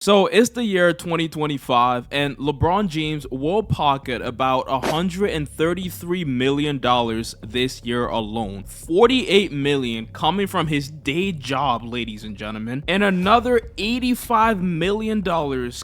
So it's the year 2025, and LeBron James will pocket about $133 million this year alone. $48 million coming from his day job, ladies and gentlemen, and another $85 million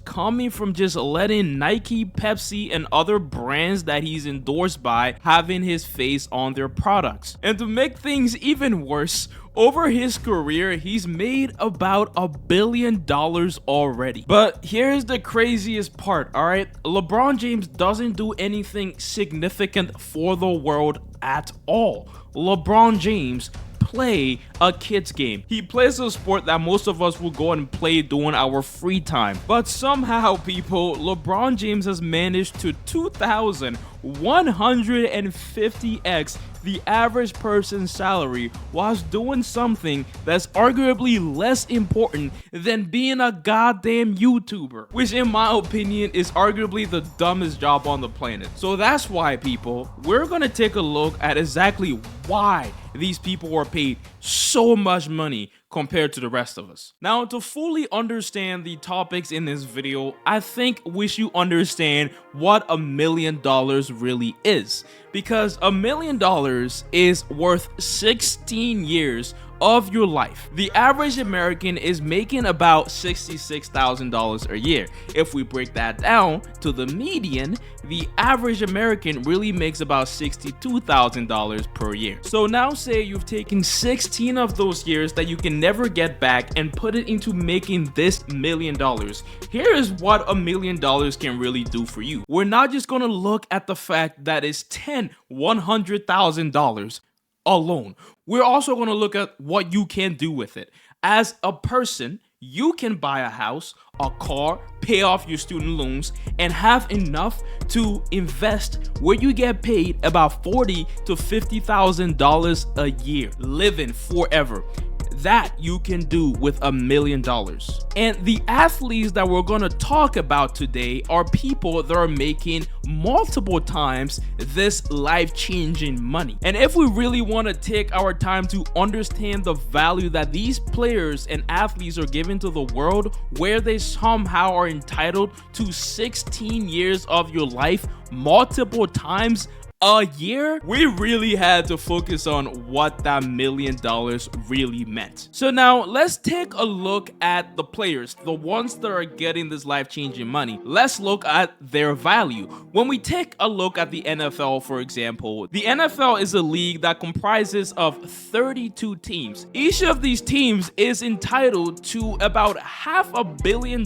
coming from just letting Nike, Pepsi, and other brands that he's endorsed by having his face on their products. And to make things even worse, over his career, he's made about $1 billion already. But here's the craziest part, alright? LeBron James doesn't do anything significant for the world at all. LeBron James play a kid's game. He plays a sport that most of us will go and play during our free time. But somehow, people, LeBron James has managed to 2,150x the average person's salary whilst doing something that's arguably less important than being a goddamn YouTuber, which in my opinion is arguably the dumbest job on the planet. So that's why, people, we're gonna take a look at exactly why these people are paid so much money compared to the rest of us. Now, to fully understand the topics in this video, I think we should understand what $1 million really is. Because $1 million is worth 16 years of your life. The average American is making about $66,000 a year. If we break that down to the median, the average American really makes about $62,000 per year. So now say you've taken 16 of those years that you can never get back and put it into making this $1 million. Here is what $1 million can really do for you. We're not just gonna look at the fact that it's $100,000 alone. We're also going to look at what you can do with it. As a person, you can buy a house, a car, pay off your student loans, and have enough to invest where you get paid about $40,000 to $50,000 a year, living forever. That you can do with $1 million. And the athletes that we're going to talk about today are people that are making multiple times this life-changing money. And if we really want to take our time to understand the value that these players and athletes are giving to the world, where they somehow are entitled to 16 years of your life multiple times a year, we really had to focus on what that $1 million really meant. So now let's take a look at the players, the ones that are getting this life-changing money. Let's look at their value. When we take a look at the NFL, for example, the NFL is a league that comprises of 32 teams. Each of these teams is entitled to about $500 million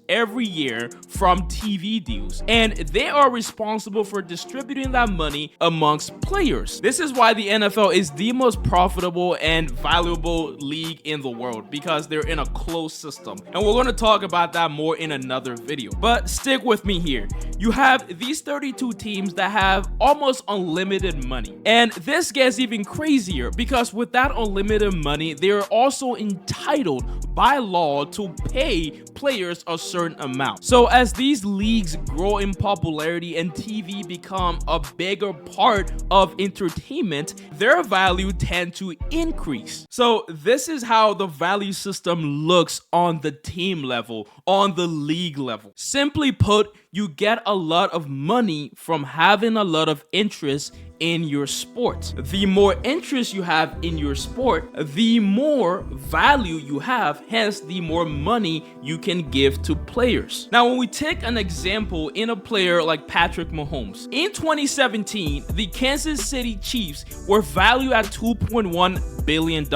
every year from TV deals, and they are responsible for distributing that money amongst players. This is why the NFL is the most profitable and valuable league in the world, because they're in a closed system. And we're going to talk about that more in another video. But stick with me here. You have these 32 teams that have almost unlimited money. And this gets even crazier because with that unlimited money, they're also entitled by law to pay players a certain amount. So as these leagues grow in popularity and TV become a bigger part of entertainment, their value tend to increase. So this is how the value system looks on the team level, on the league level. Simply put, you get a lot of money from having a lot of interest in your sport. The more interest you have in your sport, the more value you have, hence the more money you can give to players. Now, when we take an example in a player like Patrick Mahomes, in 2017, the Kansas City Chiefs were valued at $2.1 billion.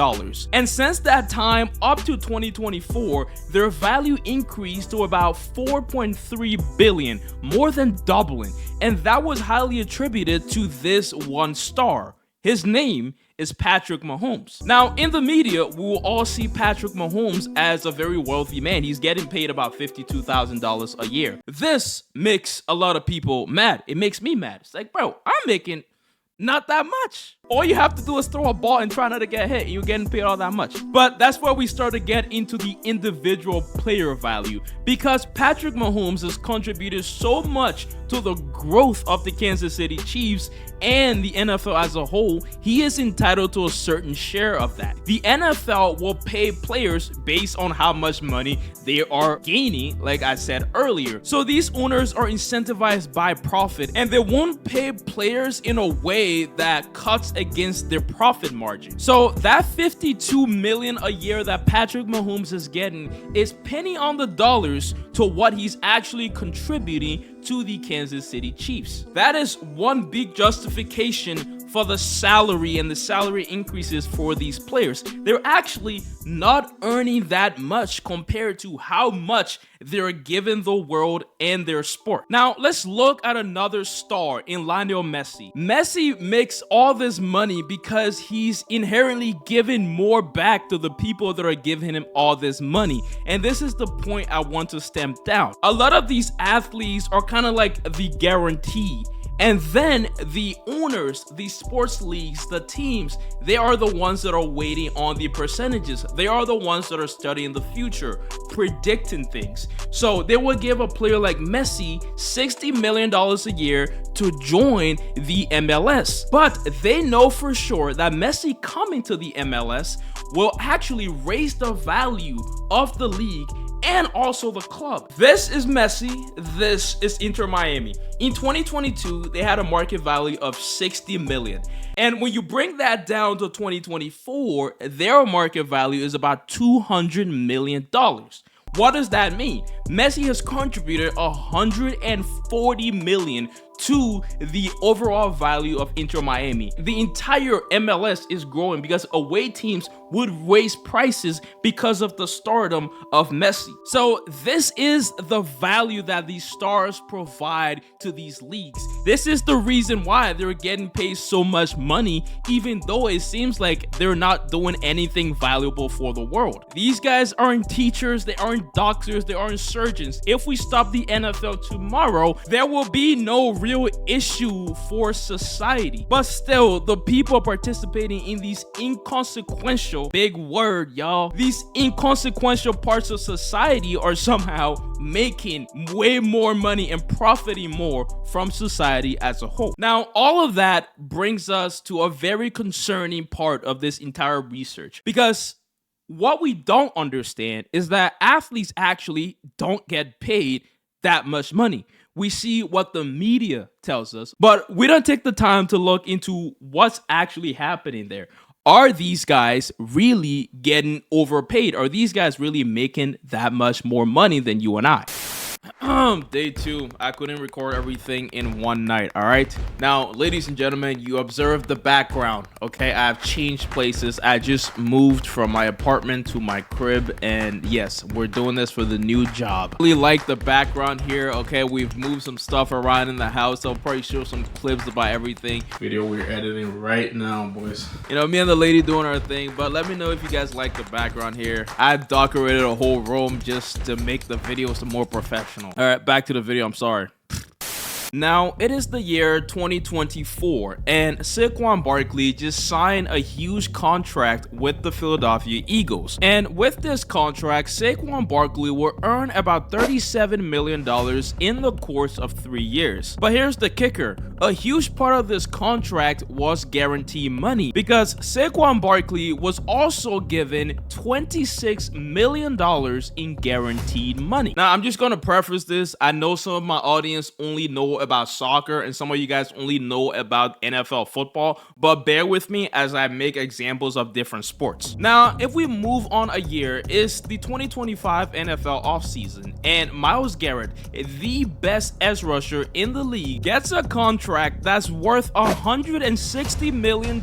And since that time up to 2024, their value increased to about $4.3 billion, more than doubling. And that was highly attributed to this one star. His name is Patrick Mahomes. Now, in the media, we will all see Patrick Mahomes as a very wealthy man. He's getting paid about $52,000 a year. This makes a lot of people mad. It makes me mad. It's like, bro, I'm making Not that much. All you have to do is throw a ball and try not to get hit, and you're getting paid all that much. But that's where we start to get into the individual player value, because Patrick Mahomes has contributed so much to the growth of the Kansas City Chiefs and the NFL as a whole. He is entitled to a certain share of that. The NFL will pay players based on how much money they are gaining, like I said earlier. So these owners are incentivized by profit, and they won't pay players in a way that cuts against their profit margin. So that $52 million a year that Patrick Mahomes is getting is penny on the dollars to what he's actually contributing to the Kansas City Chiefs. That is one big justification for the salary and the salary increases for these players. They're actually not earning that much compared to how much they're giving the world and their sport. Now, let's look at another star in Lionel Messi. Messi makes all this money because he's inherently giving more back to the people that are giving him all this money. And this is the point I want to stamp down. A lot of these athletes are kind of like the guarantee. And then the owners, the sports leagues, the teams, they are the ones that are waiting on the percentages. They are the ones that are studying the future, predicting things. So they will give a player like Messi $60 million a year to join the MLS. But they know for sure that Messi coming to the MLS will actually raise the value of the league and also the club. This is Messi, this is Inter Miami. In 2022, they had a market value of $60 million. And when you bring that down to 2024, their market value is about $200 million. What does that mean? Messi has contributed $140 million to the overall value of Inter Miami. The entire MLS is growing because away teams would raise prices because of the stardom of Messi. So this is the value that these stars provide to these leagues. This is the reason why they're getting paid so much money, even though it seems like they're not doing anything valuable for the world. These guys aren't teachers, they aren't doctors, they aren't surgeons. If we stop the NFL tomorrow, there will be no real issue for society. But still, the people participating in these inconsequential, big word, y'all, these inconsequential parts of society are somehow making way more money and profiting more from society as a whole. Now, all of that brings us to a very concerning part of this entire research, because what we don't understand is that athletes actually don't get paid that much money. We see what the media tells us, but we don't take the time to look into what's actually happening there. Are these guys really getting overpaid? Are these guys really making that much more money than you and I? Day 2, I couldn't record everything in one night, all right? Now, ladies and gentlemen, you observe the background, okay? I've changed places. I just moved from my apartment to my crib, and yes, we're doing this for the new job. Really like the background here, okay? We've moved some stuff around in the house. I'll probably show some clips about everything. Video we're editing right now, boys. You know, me and the lady doing our thing, but let me know if you guys like the background here. I've decorated a whole room just to make the video some more professional. All right, back to the video. I'm sorry. Now, it is the year 2024, and Saquon Barkley just signed a huge contract with the Philadelphia Eagles. And with this contract, Saquon Barkley will earn about $37 million in the course of 3 years. But here's the kicker. A huge part of this contract was guaranteed money, because Saquon Barkley was also given $26 million in guaranteed money. Now, I'm just going to preface this. I know some of my audience only know about soccer and some of you guys only know about NFL football, but bear with me as I make examples of different sports. Now, if we move on a year, it's the 2025 NFL offseason, and Myles Garrett, the best edge rusher in the league, gets a contract that's worth $160 million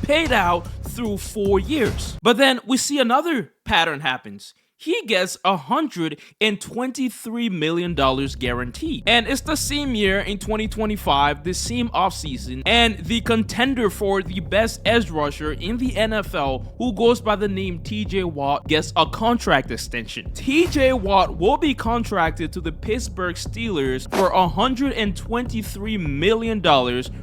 paid out through 4 years. But then we see another pattern happens. he gets $123 million guaranteed. And it's the same year in 2025, the same offseason, and the contender for the best edge rusher in the NFL, who goes by the name TJ Watt, gets a contract extension. TJ Watt will be contracted to the Pittsburgh Steelers for $123 million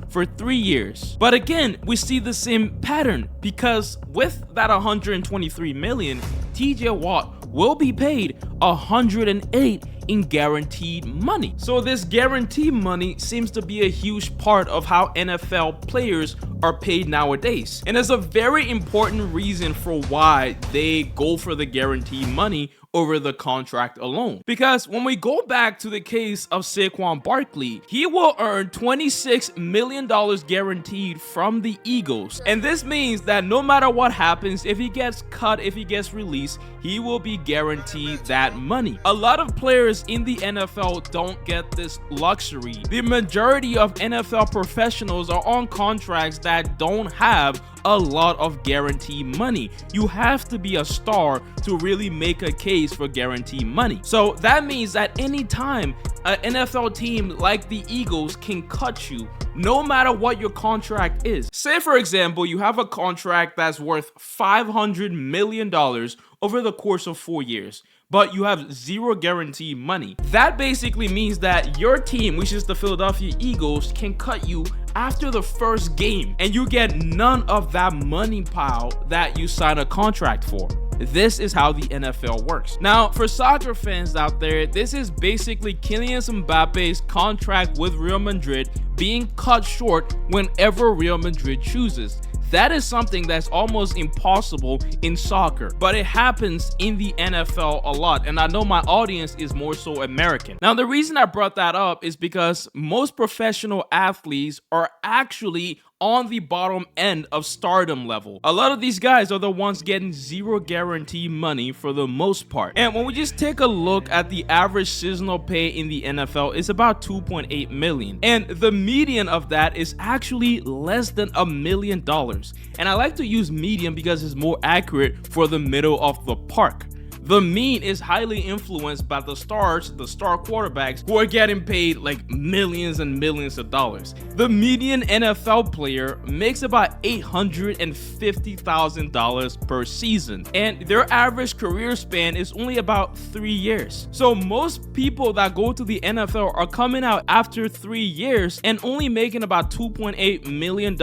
for 3 years. But again, we see the same pattern, because with that $123 million, TJ Watt will be paid $108 in guaranteed money. So this guaranteed money seems to be a huge part of how NFL players are paid nowadays. And there's a very important reason for why they go for the guaranteed money over the contract alone. Because when we go back to the case of Saquon Barkley, he will earn $26 million guaranteed from the Eagles. And this means that no matter what happens, if he gets cut, if he gets released, he will be guaranteed that money. A lot of players in the NFL don't get this luxury. The majority of NFL professionals are on contracts that don't have a lot of guaranteed money. You have to be a star to really make a case for guaranteed money. So that means that anytime an NFL team like the Eagles can cut you, no matter what your contract is. Say for example, you have a contract that's worth $500 million over the course of 4 years, but you have zero guaranteed money. That basically means that your team, which is the Philadelphia Eagles, can cut you after the first game, and you get none of that money pile that you signed a contract for. This is how the NFL works. Now, for soccer fans out there, this is basically Kylian Mbappe's contract with Real Madrid being cut short whenever Real Madrid chooses. That is something that's almost impossible in soccer, but it happens in the NFL a lot, and I know my audience is more so American. Now, the reason I brought that up is because most professional athletes are actually on the bottom end of stardom level. A lot of these guys are the ones getting zero guarantee money for the most part. And when we just take a look at the average seasonal pay in the NFL, it's about $2.8 million. And the median of that is actually less than $1 million. And I like to use median because it's more accurate for the middle of the park. The mean is highly influenced by the stars, the star quarterbacks, who are getting paid like millions and millions of dollars. The median NFL player makes about $850,000 per season, and their average career span is only about 3 years. So most people that go to the NFL are coming out after 3 years and only making about $2.8 million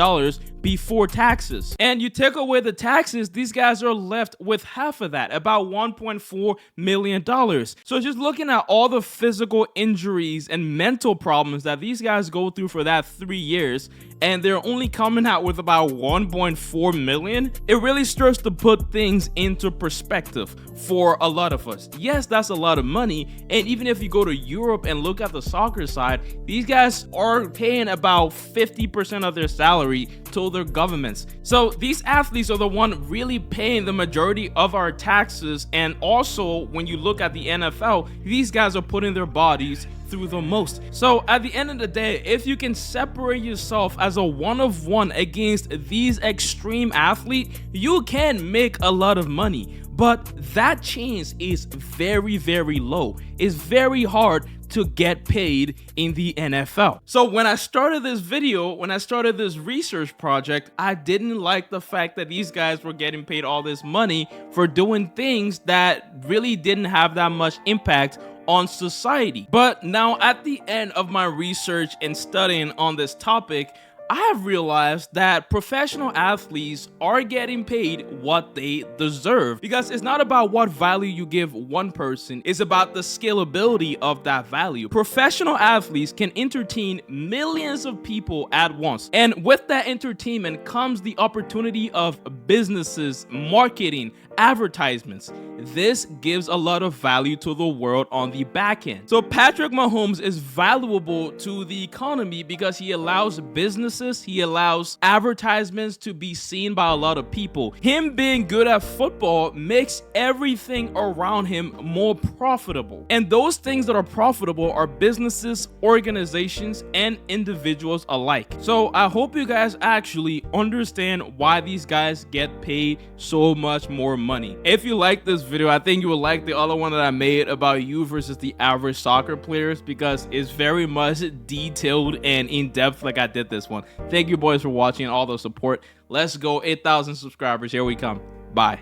before taxes. And you take away the taxes, these guys are left with half of that, about $1.4 million. So just looking at all the physical injuries and mental problems that these guys go through for that 3 years, and they're only coming out with about 1.4 million, it really starts to put things into perspective for a lot of us. Yes, that's a lot of money, and even if you go to Europe and look at the soccer side, these guys are paying about 50% of their salary to their governments. So these athletes are the one really paying the majority of our taxes, and also when you look at the NFL, these guys are putting their bodies through the most. So at the end of the day, if you can separate yourself as a one-of-one against these extreme athletes, you can make a lot of money. But that chance is very, very low. It's very hard to get paid in the NFL. So when I started this video, when I started this research project, I didn't like the fact that these guys were getting paid all this money for doing things that really didn't have that much impact on society. But now at the end of my research and studying on this topic, I have realized that professional athletes are getting paid what they deserve, because it's not about what value you give one person, it's about the scalability of that value. Professional athletes can entertain millions of people at once, and with that entertainment comes the opportunity of businesses, marketing, advertisements. This gives a lot of value to the world on the back end. So Patrick Mahomes is valuable to the economy because he allows businesses, he allows advertisements to be seen by a lot of people. Him being good at football makes everything around him more profitable. And those things that are profitable are businesses, organizations, and individuals alike. So I hope you guys actually understand why these guys get paid so much more money. If you like this video, I think you will like the other one that I made about you versus the average soccer players, because it's very much detailed and in-depth like I did this one. Thank you boys for watching and all the support. Let's go 8,000 subscribers. Here we come. Bye.